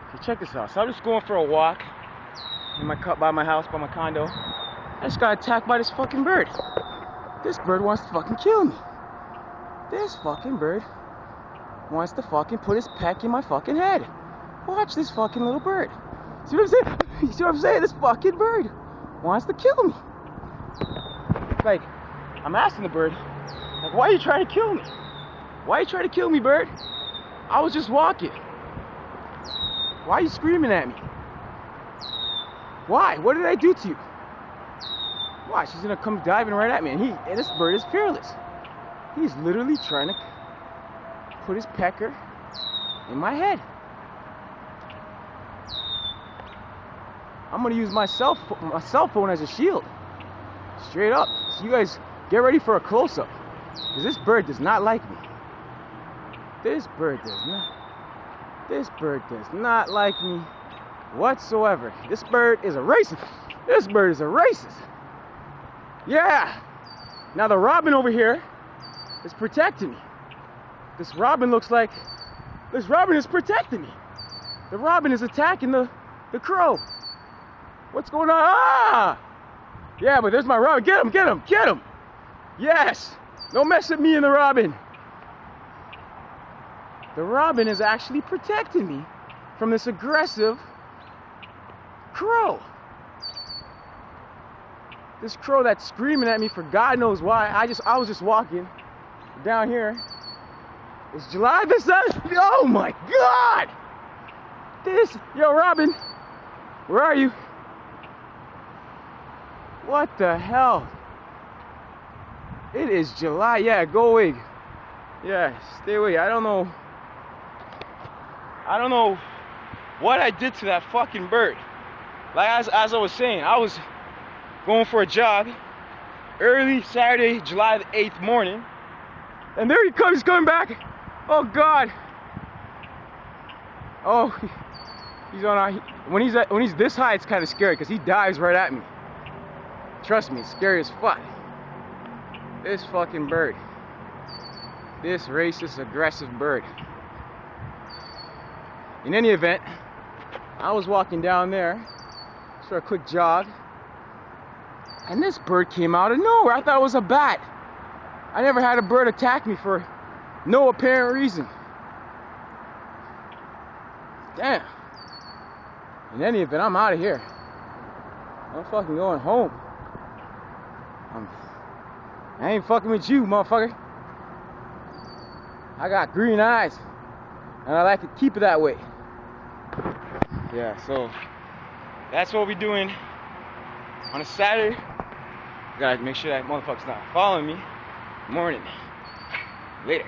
Okay, check this out. So I'm just going for a walk in by my house, by my condo. I just got attacked by this fucking bird. This bird wants to fucking kill me. This fucking bird wants to fucking put his peck in my fucking head. Watch this fucking little bird. See what I'm saying? You see what I'm saying? This fucking bird wants to kill me. Like, I'm asking the bird, like, why are you trying to kill me? Why are you trying to kill me, bird? I was just walking. Why are you screaming at me? Why? What did I do to you? Why? She's gonna come diving right at me, and this bird is fearless. He's literally trying to put his pecker in my head. I'm gonna use my cell phone as a shield. Straight up. So you guys get ready for a close-up, because this bird does not like me. This bird does not like me whatsoever. This bird is a racist. This bird is a racist. Yeah. Now the robin over here is protecting me. This robin is protecting me. The robin is attacking the crow. What's going on? Ah! Yeah, but there's my robin. Get him, get him, get him. Yes. Don't mess with me and the robin. The robin is actually protecting me from this aggressive crow. This crow that's screaming at me for God knows why. I was just walking down here. It's July the 7th. Oh my God! Yo, Robin, where are you? What the hell? It is July. Yeah, go away. Yeah, stay away. I don't know what I did to that fucking bird. Like as I was saying, I was going for a jog early Saturday, July the 8th morning, and there he comes. He's coming back. Oh God. Oh, he's on. When he's this high, it's kind of scary because he dives right at me. Trust me, it's scary as fuck. This fucking bird. This racist, aggressive bird. In any event, I was walking down there for a quick jog, and this bird came out of nowhere. I thought it was a bat. I never had a bird attack me for no apparent reason. Damn. In any event, I'm out of here. I'm fucking going home. I ain't fucking with you, motherfucker. I got green eyes, and I like to keep it that way. Yeah, so that's what we're doing on a Saturday. Gotta make sure that motherfucker's not following me. Morning. Later.